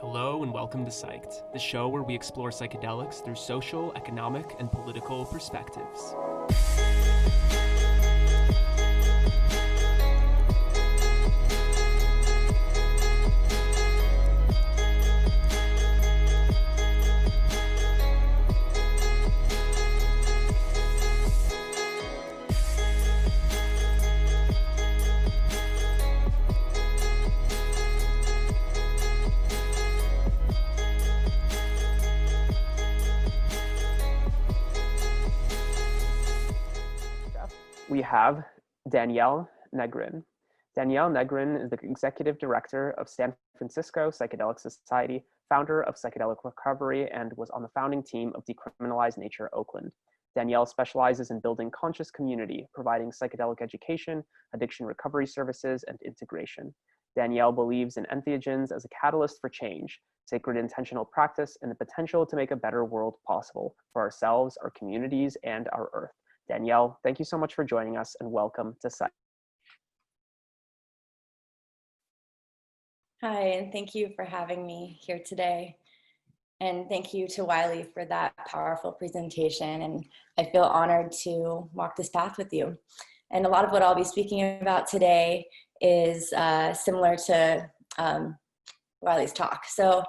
Hello and welcome to Psyched, the show where we explore psychedelics through social, economic, and political perspectives. We have Danielle Negrin. Danielle Negrin is the Executive Director of San Francisco Psychedelic Society, founder of Psychedelic Recovery, and was on the founding team of Decriminalize Nature Oakland. Danielle specializes in building conscious community, providing psychedelic education, addiction recovery services, and integration. Danielle believes in entheogens as a catalyst for change, sacred intentional practice, and the potential to make a better world possible for ourselves, our communities, and our Earth. Danielle, thank you so much for joining us and welcome to Psyched. Hi, and thank you for having me here today. And thank you to Wiley for that powerful presentation. And I feel honored to walk this path with you. And a lot of what I'll be speaking about today is similar to Wiley's talk. So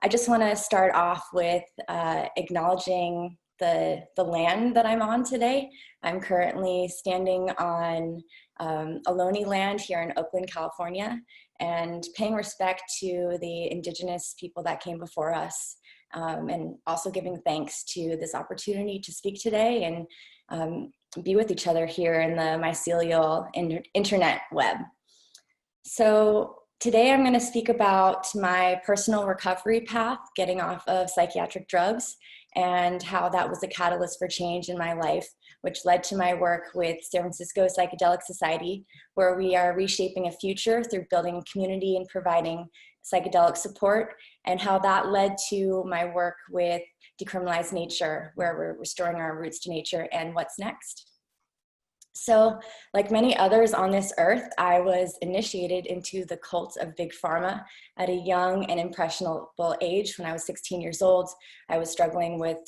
I just want to start off with acknowledging the land that I'm on today. I'm currently standing on Ohlone land here in Oakland, California, and paying respect to the indigenous people that came before us, and also giving thanks to this opportunity to speak today and be with each other here in the mycelial internet web. So today I'm going to speak about my personal recovery path, getting off of psychiatric drugs, and how that was a catalyst for change in my life, which led to my work with San Francisco Psychedelic Society, where we are reshaping a future through building community and providing psychedelic support, and how that led to my work with Decriminalize Nature, where we're restoring our roots to nature and what's next. So, like many others on this earth, I was initiated into the cult of Big Pharma at a young and impressionable age. When I was 16 years old, I was struggling with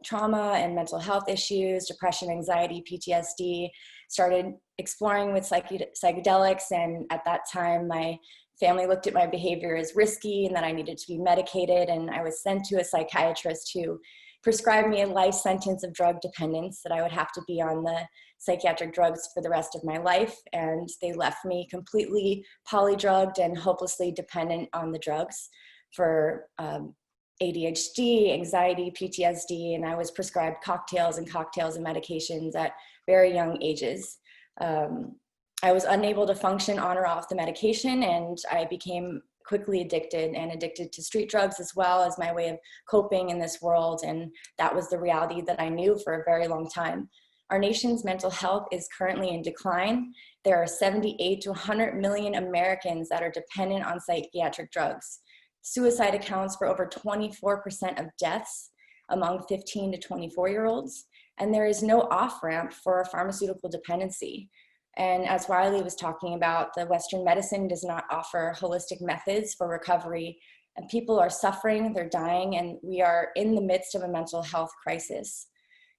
trauma and mental health issues, depression, anxiety, PTSD, started exploring with psychedelics, and at that time, my family looked at my behavior as risky and that I needed to be medicated, and I was sent to a psychiatrist who prescribed me a life sentence of drug dependence, that I would have to be on the psychiatric drugs for the rest of my life, and they left me completely polydrugged and hopelessly dependent on the drugs for ADHD, anxiety, PTSD, and I was prescribed cocktails and medications at very young ages. I was unable to function on or off the medication, and I became quickly addicted to street drugs as well as my way of coping in this world, and that was the reality that I knew for a very long time. Our nation's mental health is currently in decline. There are 78 to 100 million Americans that are dependent on psychiatric drugs. Suicide accounts for over 24% of deaths among 15 to 24-year-olds, and there is no off-ramp for pharmaceutical dependency. And as Wiley was talking about, the Western medicine does not offer holistic methods for recovery, and people are suffering, they're dying, and we are in the midst of a mental health crisis.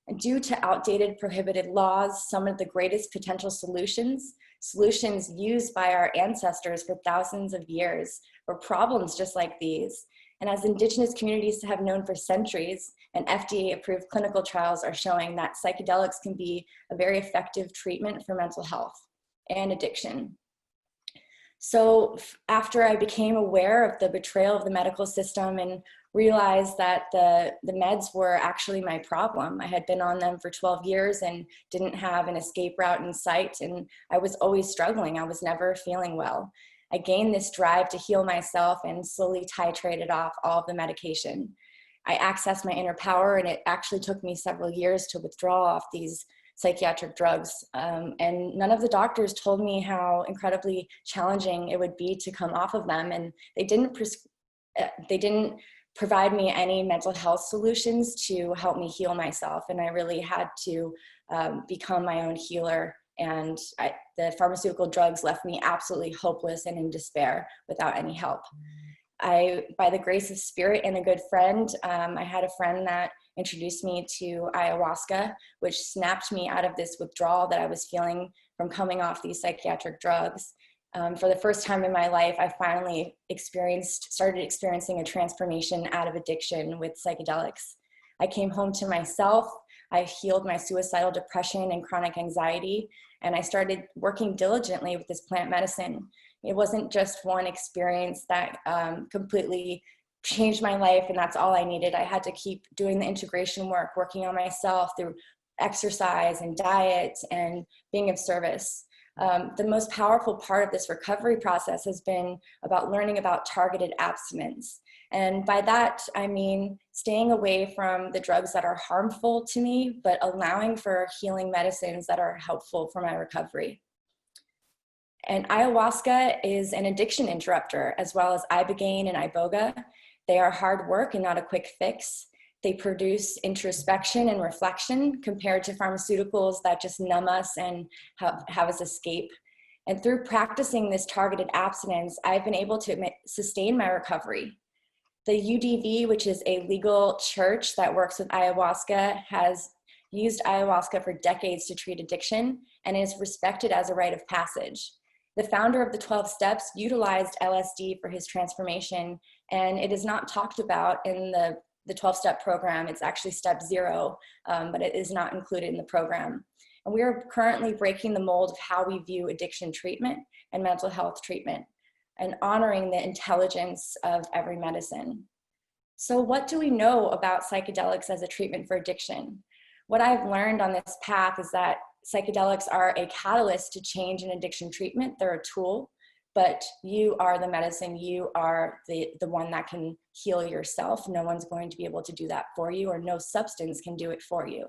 And due to outdated prohibited laws, some of the greatest potential solutions used by our ancestors for thousands of years, were problems just like these. And as indigenous communities have known for centuries, and FDA-approved clinical trials are showing that psychedelics can be a very effective treatment for mental health and addiction. So after I became aware of the betrayal of the medical system and realized that the meds were actually my problem, I had been on them for 12 years and didn't have an escape route in sight, and I was always struggling. I was never feeling well. I gained this drive to heal myself and slowly titrated off all of the medication. I accessed my inner power, and it actually took me several years to withdraw off these psychiatric drugs. And none of the doctors told me how incredibly challenging it would be to come off of them. And they didn't provide me any mental health solutions to help me heal myself. And I really had to become my own healer. And the pharmaceutical drugs left me absolutely hopeless and in despair without any help. by the grace of spirit and a good friend, I had a friend that introduced me to ayahuasca, which snapped me out of this withdrawal that I was feeling from coming off these psychiatric drugs. For the first time in my life, I finally started experiencing a transformation out of addiction with psychedelics. I came home to myself. I healed my suicidal depression and chronic anxiety, and I started working diligently with this plant medicine. It wasn't just one experience that completely changed my life, and that's all I needed. I had to keep doing the integration work, working on myself through exercise and diet and being of service. The most powerful part of this recovery process has been about learning about targeted abstinence. And by that, I mean staying away from the drugs that are harmful to me, but allowing for healing medicines that are helpful for my recovery. And ayahuasca is an addiction interrupter, as well as ibogaine and iboga. They are hard work and not a quick fix. They produce introspection and reflection compared to pharmaceuticals that just numb us and have us escape. And through practicing this targeted abstinence, I've been able to sustain my recovery. The UDV, which is a legal church that works with ayahuasca, has used ayahuasca for decades to treat addiction and is respected as a rite of passage. The founder of the 12 Steps utilized LSD for his transformation, and it is not talked about in the 12-step program. It's actually step 0, but it is not included in the program. And we are currently breaking the mold of how we view addiction treatment and mental health treatment, and honoring the intelligence of every medicine. So what do we know about psychedelics as a treatment for addiction? What I've learned on this path is that psychedelics are a catalyst to change in addiction treatment. They're a tool, but you are the medicine. You are the one that can heal yourself. No one's going to be able to do that for you, or no substance can do it for you.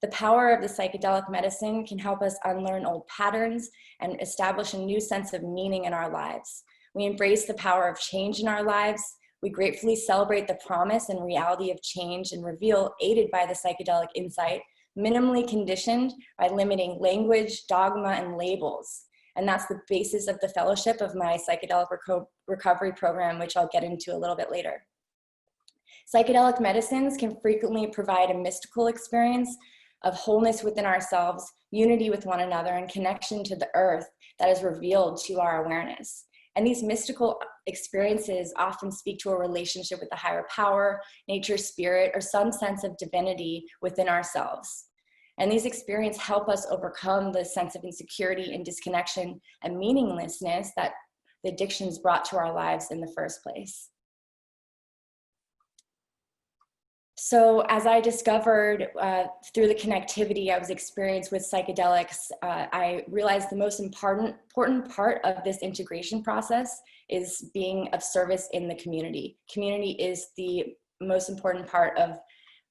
The power of the psychedelic medicine can help us unlearn old patterns and establish a new sense of meaning in our lives. We embrace the power of change in our lives. We gratefully celebrate the promise and reality of change and reveal, aided by the psychedelic insight, minimally conditioned by limiting language, dogma, and labels. And that's the basis of the fellowship of my psychedelic recovery program, which I'll get into a little bit later. Psychedelic medicines can frequently provide a mystical experience of wholeness within ourselves, unity with one another, and connection to the earth that is revealed to our awareness. And these mystical experiences often speak to a relationship with the higher power, nature, spirit, or some sense of divinity within ourselves. And these experiences help us overcome the sense of insecurity and disconnection and meaninglessness that the addictions brought to our lives in the first place. So as I discovered through the connectivity I was experienced with psychedelics, I realized the most important part of this integration process is being of service in the community. Community is the most important part of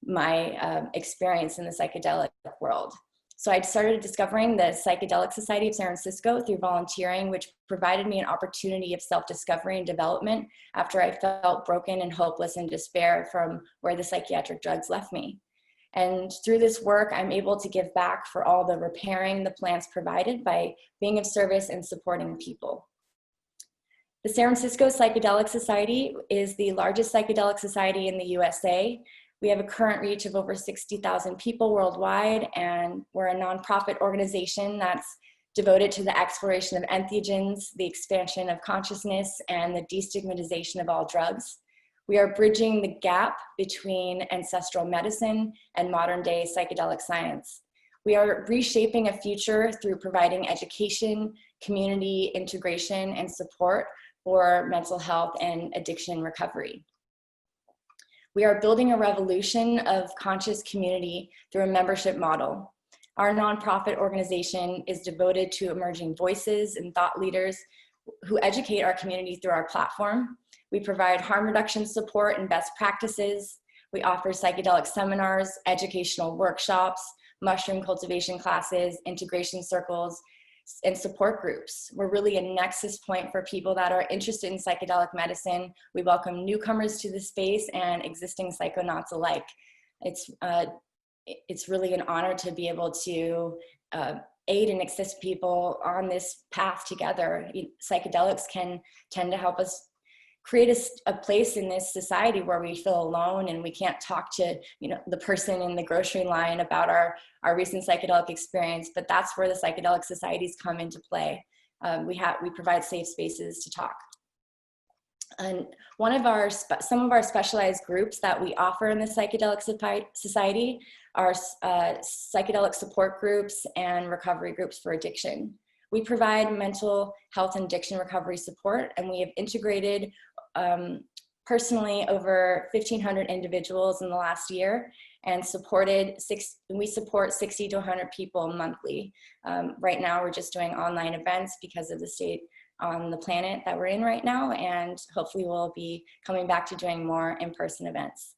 my experience in the psychedelic world. So I started discovering the Psychedelic Society of San Francisco through volunteering, which provided me an opportunity of self-discovery and development after I felt broken and hopeless and despair from where the psychiatric drugs left me. And through this work, I'm able to give back for all the repairing the plants provided by being of service and supporting people. The San Francisco Psychedelic Society is the largest psychedelic society in the USA. We have a current reach of over 60,000 people worldwide, and we're a nonprofit organization that's devoted to the exploration of entheogens, the expansion of consciousness, and the destigmatization of all drugs. We are bridging the gap between ancestral medicine and modern-day psychedelic science. We are reshaping a future through providing education, community integration, and support for mental health and addiction recovery. We are building a revolution of conscious community through a membership model. Our nonprofit organization is devoted to emerging voices and thought leaders who educate our community through our platform. We provide harm reduction support and best practices. We offer psychedelic seminars, educational workshops, mushroom cultivation classes, integration circles, and support groups. We're really a nexus point for people that are interested in psychedelic medicine. We welcome newcomers to the space and existing psychonauts alike. It's really an honor to be able to aid and assist people on this path together. Psychedelics can tend to help us create a place in this society where we feel alone and we can't talk to, you know, the person in the grocery line about our recent psychedelic experience. But that's where the psychedelic societies come into play. We provide safe spaces to talk. And some of our specialized groups that we offer in the Psychedelic Society are psychedelic support groups and recovery groups for addiction. We provide mental health and addiction recovery support, and we have integrated personally over 1,500 individuals in the last year, and we support 60 to 100 people monthly. Right now, we're just doing online events because of the state on the planet that we're in right now, and hopefully we'll be coming back to doing more in-person events.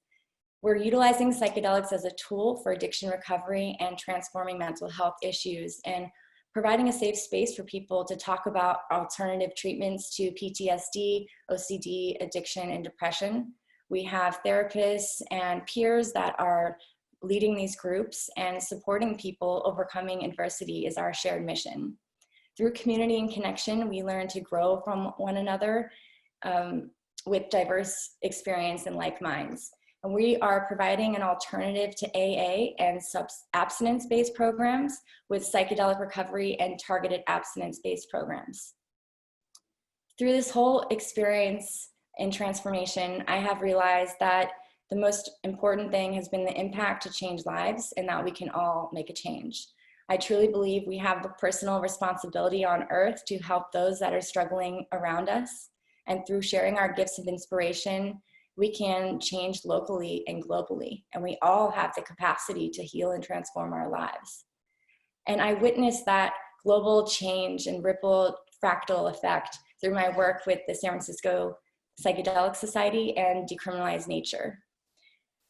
We're utilizing psychedelics as a tool for addiction recovery and transforming mental health issues, and providing a safe space for people to talk about alternative treatments to PTSD, OCD, addiction, and depression. We have therapists and peers that are leading these groups, and supporting people overcoming adversity is our shared mission. Through community and connection, we learn to grow from one another with diverse experience and like minds. And we are providing an alternative to AA and abstinence-based programs with psychedelic recovery and targeted abstinence-based programs. Through this whole experience and transformation, I have realized that the most important thing has been the impact to change lives, and that we can all make a change. I truly believe we have the personal responsibility on earth to help those that are struggling around us. And through sharing our gifts of inspiration, we can change locally and globally. And we all have the capacity to heal and transform our lives. And I witnessed that global change and ripple fractal effect through my work with the San Francisco Psychedelic Society and Decriminalize Nature.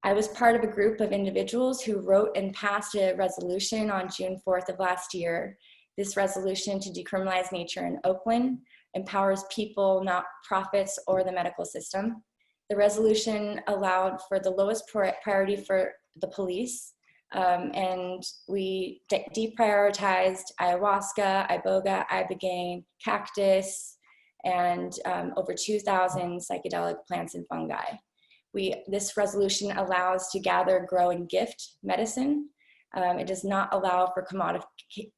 I was part of a group of individuals who wrote and passed a resolution on June 4th of last year. This resolution to decriminalize nature in Oakland empowers people, not profits or the medical system. The resolution allowed for the lowest priority for the police, and we deprioritized ayahuasca, iboga, ibogaine, cactus, and over 2,000 psychedelic plants and fungi. This resolution allows to gather, grow, and gift medicine. It does not allow for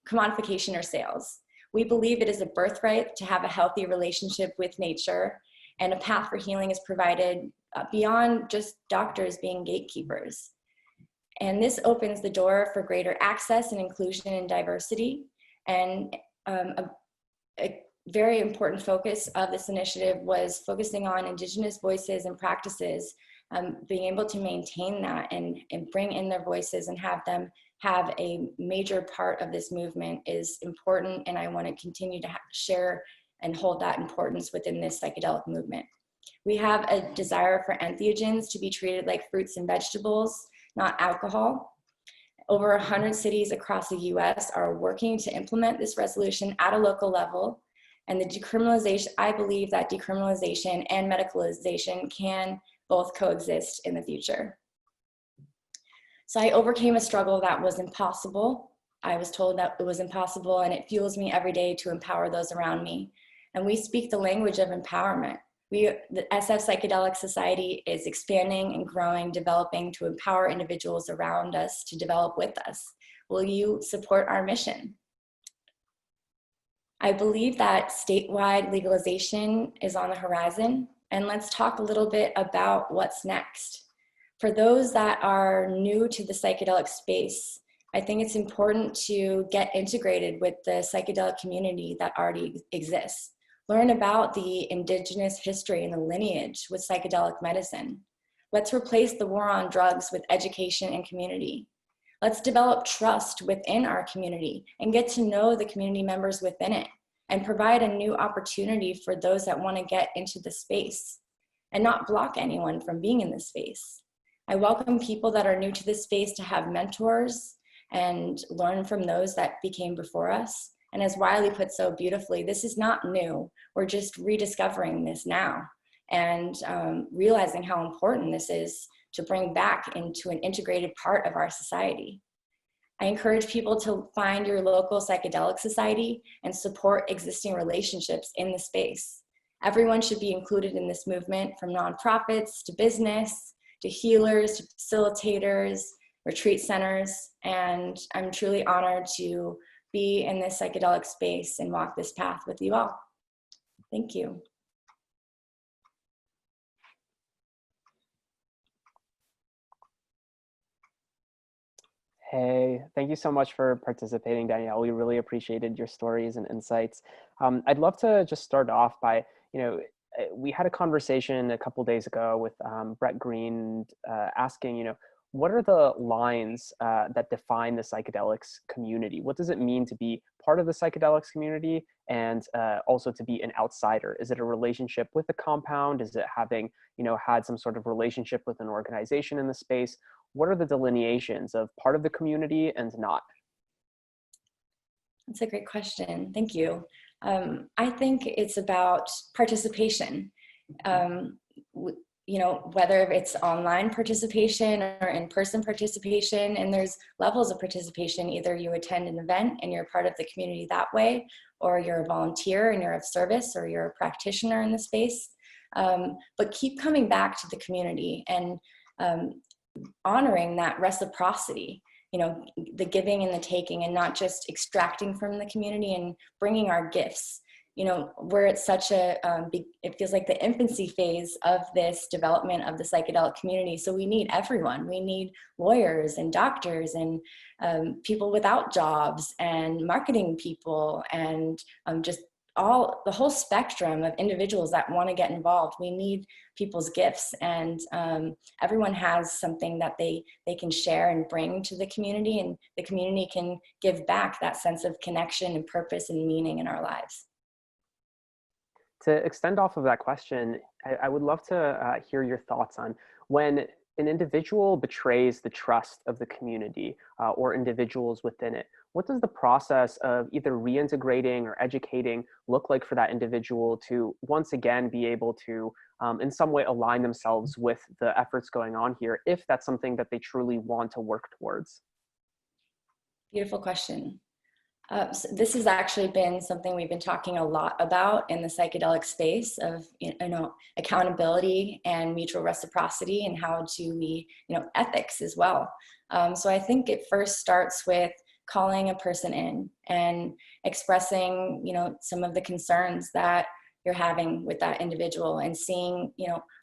commodification or sales. We believe it is a birthright to have a healthy relationship with nature, and a path for healing is provided beyond just doctors being gatekeepers. And this opens the door for greater access and inclusion and diversity. And a very important focus of this initiative was focusing on Indigenous voices and practices, being able to maintain that and bring in their voices and have them have a major part of this movement is important. And I want to continue to share and hold that importance within this psychedelic movement. We have a desire for entheogens to be treated like fruits and vegetables, not alcohol. Over 100 cities across the US are working to implement this resolution at a local level. And the decriminalization, I believe that decriminalization and medicalization can both coexist in the future. So I overcame a struggle that was impossible. I was told that it was impossible, and it fuels me every day to empower those around me. And we speak the language of empowerment. The SF Psychedelic Society is expanding and growing, developing to empower individuals around us to develop with us. Will you support our mission? I believe that statewide legalization is on the horizon, and let's talk a little bit about what's next. For those that are new to the psychedelic space, I think it's important to get integrated with the psychedelic community that already exists. Learn about the indigenous history and the lineage with psychedelic medicine. Let's replace the war on drugs with education and community. Let's develop trust within our community and get to know the community members within it, and provide a new opportunity for those that want to get into the space and not block anyone from being in the space. I welcome people that are new to this space to have mentors and learn from those that became before us. And as Wiley put so beautifully, this is not new. We're just rediscovering this now and realizing how important this is to bring back into an integrated part of our society. I encourage people to find your local psychedelic society and support existing relationships in the space. everyone should be included in this movement, from nonprofits to business, to healers, to facilitators, retreat centers. And I'm truly honored to be in this psychedelic space and walk this path with you all. Thank you. Hey, thank you so much for participating, Danielle. We really appreciated your stories and insights. I'd love to just start off by, we had a conversation a couple days ago with Brett Green asking, what are the lines that define the psychedelics community? What does it mean to be part of the psychedelics community and also to be an outsider? Is it a relationship with a compound? Is it having, had some sort of relationship with an organization in the space? What are the delineations of part of the community and not? That's a great question. Thank you. I think it's about participation. Whether it's online participation or in-person participation, and there's levels of participation. Either you attend an event and you're part of the community that way, or you're a volunteer and you're of service, or you're a practitioner in the space. But keep coming back to the community and honoring that reciprocity, the giving and the taking, and not just extracting from the community and bringing our gifts. We're at such a, it feels like the infancy phase of this development of the psychedelic community. So we need everyone. We need lawyers and doctors and people without jobs and marketing people and just the whole spectrum of individuals that want to get involved. We need people's gifts, and everyone has something that they can share and bring to the community, and the community can give back that sense of connection and purpose and meaning in our lives. To extend off of that question, I would love to hear your thoughts on when an individual betrays the trust of the community or individuals within it. What does the process of either reintegrating or educating look like for that individual to once again be able to in some way align themselves with the efforts going on here, if that's something that they truly want to work towards? Beautiful question. So this has actually been something we've been talking a lot about in the psychedelic space of, accountability and mutual reciprocity, and how do we, ethics as well. So I think it first starts with calling a person in and expressing, some of the concerns that you're having with that individual, and seeing,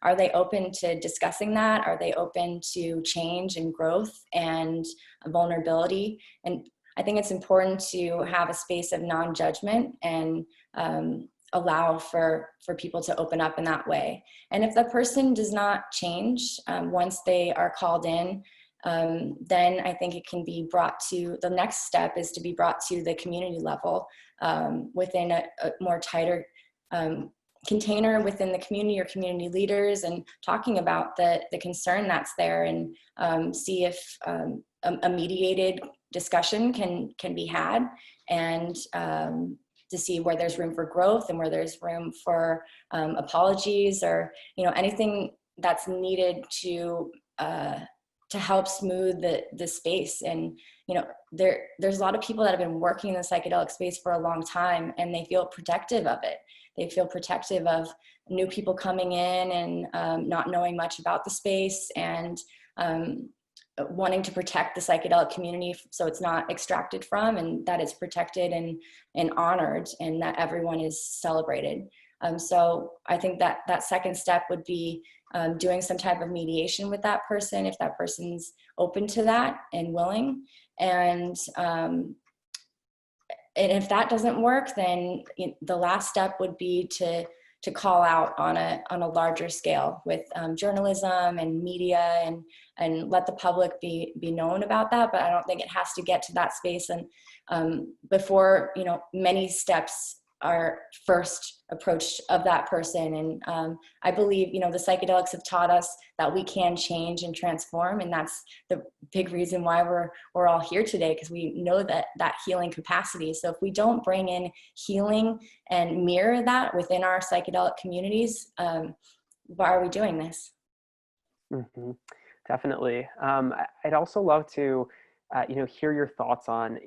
are they open to discussing that? Are they open to change and growth and vulnerability? And I think it's important to have a space of non-judgment and allow for people to open up in that way. And if the person does not change once they are called in, then I think it can be brought to, the next step is to be brought to the community level within a more tighter container within the community or community leaders, and talking about the concern that's there, and see if a mediated discussion can be had, and to see where there's room for growth and where there's room for apologies, or anything that's needed to help smooth the space. And there's a lot of people that have been working in the psychedelic space for a long time, and they feel protective of it. They feel protective of new people coming in and not knowing much about the space, and wanting to protect the psychedelic community so it's not extracted from, and that it's protected and honored, and that everyone is celebrated. So I think that second step would be doing some type of mediation with that person, if that person's open to that and willing. And if that doesn't work, then the last step would be to call out on a larger scale with journalism and media, and let the public be known about that. But I don't think it has to get to that space, and before many steps are first approached of that person. And I believe the psychedelics have taught us that we can change and transform, and that's the big reason why we're all here today, because we know that healing capacity. So if we don't bring in healing and mirror that within our psychedelic communities, why are we doing this? Mm-hmm. Definitely. I'd also love to hear your thoughts on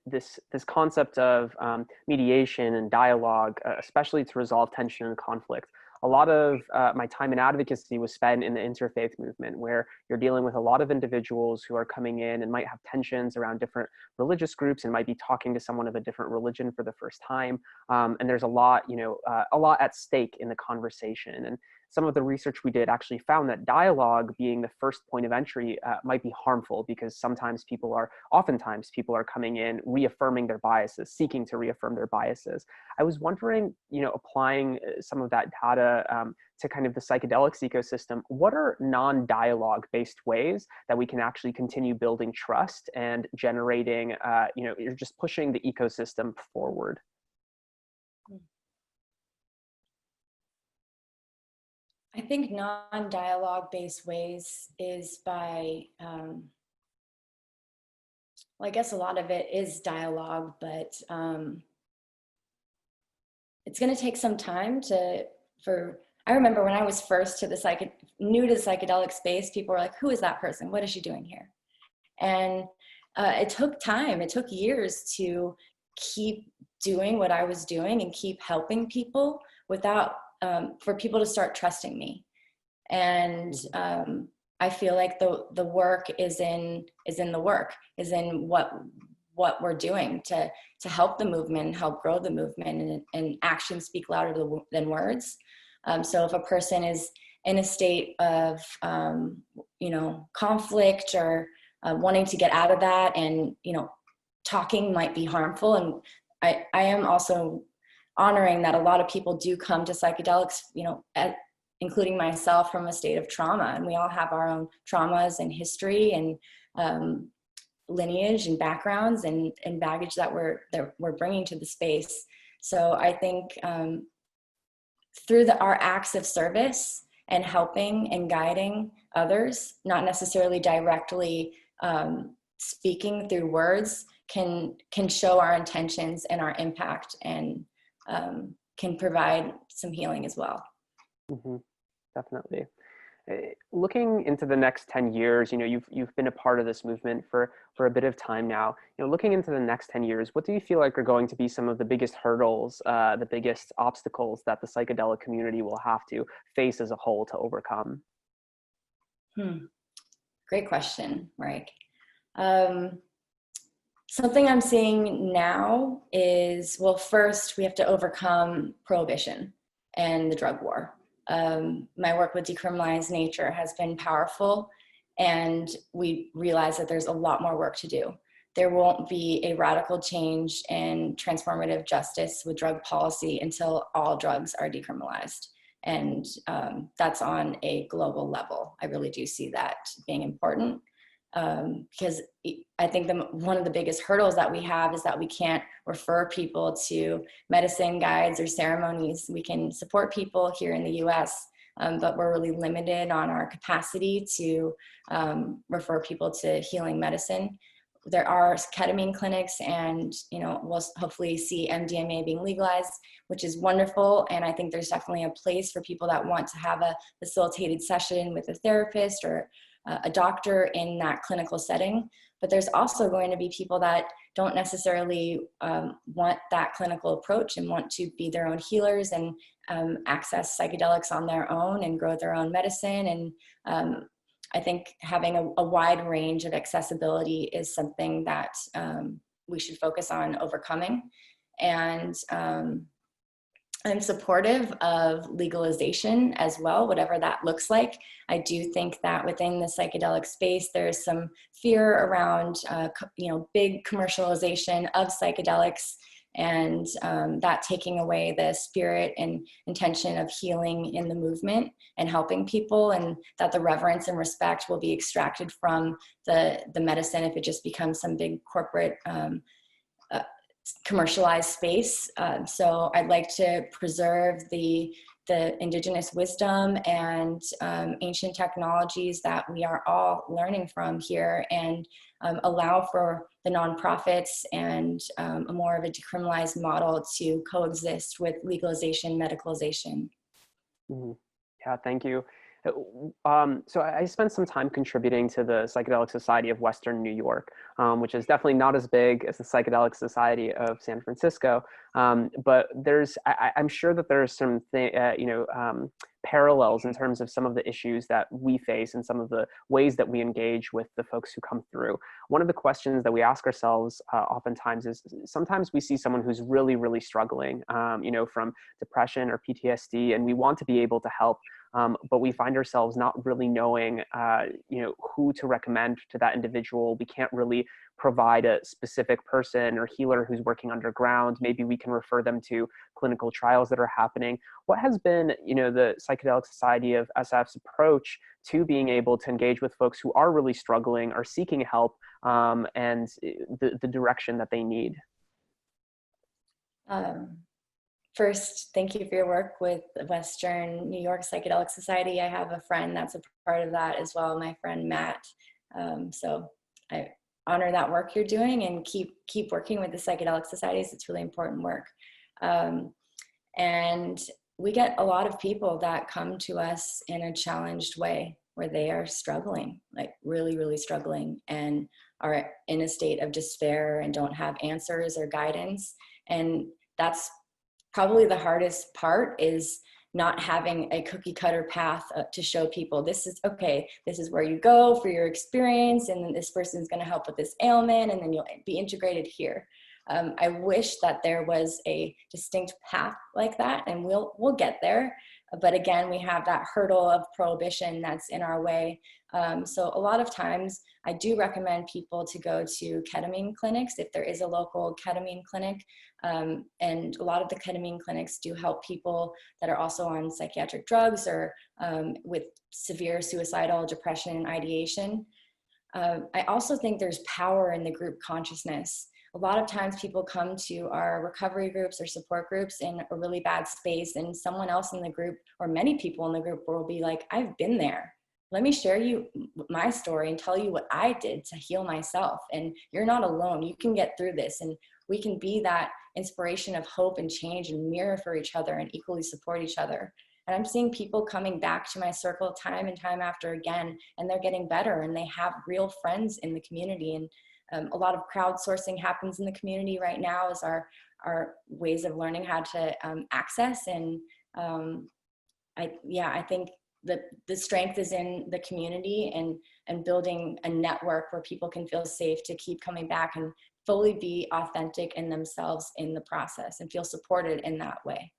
this concept of mediation and dialogue, especially to resolve tension and conflict. A lot of my time in advocacy was spent in the interfaith movement, where you're dealing with a lot of individuals who are coming in and might have tensions around different religious groups and might be talking to someone of a different religion for the first time. And there's a lot at stake in the conversation. And some of the research we did actually found that dialogue being the first point of entry might be harmful, because oftentimes people are coming in reaffirming their biases, seeking to reaffirm their biases. I was wondering, applying some of that data to kind of the psychedelics ecosystem, what are non-dialogue based ways that we can actually continue building trust and generating, you're just pushing the ecosystem forward? I think non-dialogue based ways is by, I guess a lot of it is dialogue, but it's going to take some time I remember when I was first new to the psychedelic space, people were like, who is that person? What is she doing here? And it took time, it took years to keep doing what I was doing and keep helping people without for people to start trusting me. And I feel like the work is in what we're doing to help the movement, help grow the movement, and actions speak louder than words. So if a person is in a state of conflict or wanting to get out of that, and talking might be harmful, and I am also honoring that a lot of people do come to psychedelics, including myself, from a state of trauma, and we all have our own traumas and history and lineage and backgrounds and baggage that we're bringing to the space. So I think through our acts of service and helping and guiding others, not necessarily directly speaking through words, can show our intentions and our impact, and can provide some healing as well. Mm-hmm. Definitely. Looking into the next 10 years, you've been a part of this movement for a bit of time now. Looking into the next 10 years, what do you feel like are going to be some of the biggest hurdles, the biggest obstacles that the psychedelic community will have to face as a whole to overcome? Great question, Mike. Something I'm seeing now is, well, first we have to overcome prohibition and the drug war. My work with Decriminalize Nature has been powerful, and we realize that there's a lot more work to do. There won't be a radical change in transformative justice with drug policy until all drugs are decriminalized. And that's on a global level. I really do see that being important. Because I think one of the biggest hurdles that we have is that we can't refer people to medicine guides or ceremonies. We can support people here in the US, but we're really limited on our capacity to refer people to healing medicine. There are ketamine clinics, and we'll hopefully see MDMA being legalized, which is wonderful. And I think there's definitely a place for people that want to have a facilitated session with a therapist or a doctor in that clinical setting. But there's also going to be people that don't necessarily want that clinical approach and want to be their own healers and access psychedelics on their own and grow their own medicine. And I think having a wide range of accessibility is something that we should focus on overcoming. And I'm supportive of legalization as well, whatever that looks like. I do think that within the psychedelic space, there's some fear around, big commercialization of psychedelics, and that taking away the spirit and intention of healing in the movement and helping people, and that the reverence and respect will be extracted from the medicine if it just becomes some big corporate commercialized space. So I'd like to preserve the indigenous wisdom and ancient technologies that we are all learning from here, and allow for the nonprofits and a more of a decriminalized model to coexist with legalization, medicalization. Mm-hmm. Yeah, thank you. So I spent some time contributing to the Psychedelic Society of Western New York, which is definitely not as big as the Psychedelic Society of San Francisco. But I'm sure that there are some parallels in terms of some of the issues that we face and some of the ways that we engage with the folks who come through. One of the questions that we ask ourselves oftentimes is, sometimes we see someone who's really, really struggling, from depression or PTSD, and we want to be able to help. But we find ourselves not really knowing, who to recommend to that individual. We can't really provide a specific person or healer who's working underground. Maybe we can refer them to clinical trials that are happening. What has been, the Psychedelic Society of SF's approach to being able to engage with folks who are really struggling, are seeking help, and the direction that they need? First, thank you for your work with the Western New York Psychedelic Society. I have a friend that's a part of that as well, my friend Matt. So I honor that work you're doing, and keep working with the Psychedelic Societies. It's really important work. And we get a lot of people that come to us in a challenged way, where they are struggling, like really, really struggling, and are in a state of despair and don't have answers or guidance. And that's probably the hardest part, is not having a cookie cutter path to show people, this is okay, this is where you go for your experience, and then this person's going to help with this ailment, and then you'll be integrated here. I wish that there was a distinct path like that, and we'll get there. But again, we have that hurdle of prohibition that's in our way. So a lot of times I do recommend people to go to ketamine clinics if there is a local ketamine clinic. And a lot of the ketamine clinics do help people that are also on psychiatric drugs, or with severe suicidal depression and ideation. I also think there's power in the group consciousness. A lot of times people come to our recovery groups or support groups in a really bad space, and someone else in the group, or many people in the group, will be like, I've been there. Let me share you my story and tell you what I did to heal myself. And you're not alone. You can get through this. And we can be that inspiration of hope and change, and mirror for each other, and equally support each other. And I'm seeing people coming back to my circle time and time after again, and they're getting better, and they have real friends in the community. And a lot of crowdsourcing happens in the community right now as our ways of learning how to access. And I think that the strength is in the community, and building a network where people can feel safe to keep coming back and fully be authentic in themselves in the process, and feel supported in that way.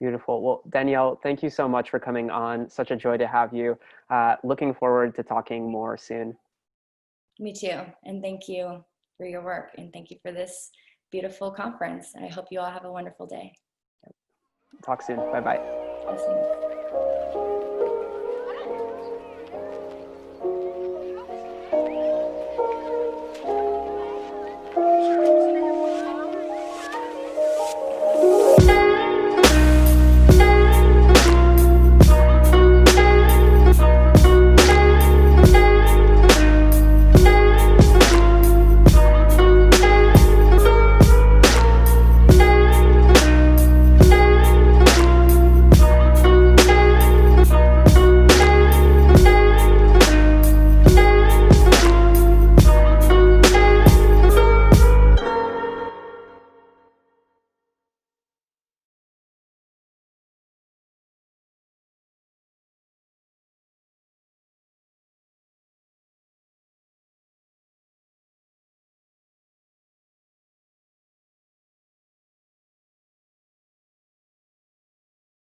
Beautiful. Well, Danielle, thank you so much for coming on. Such a joy to have you. Looking forward to talking more soon. Me too. And thank you for your work, and thank you for this beautiful conference. I hope you all have a wonderful day. Talk soon. Bye-bye. Awesome.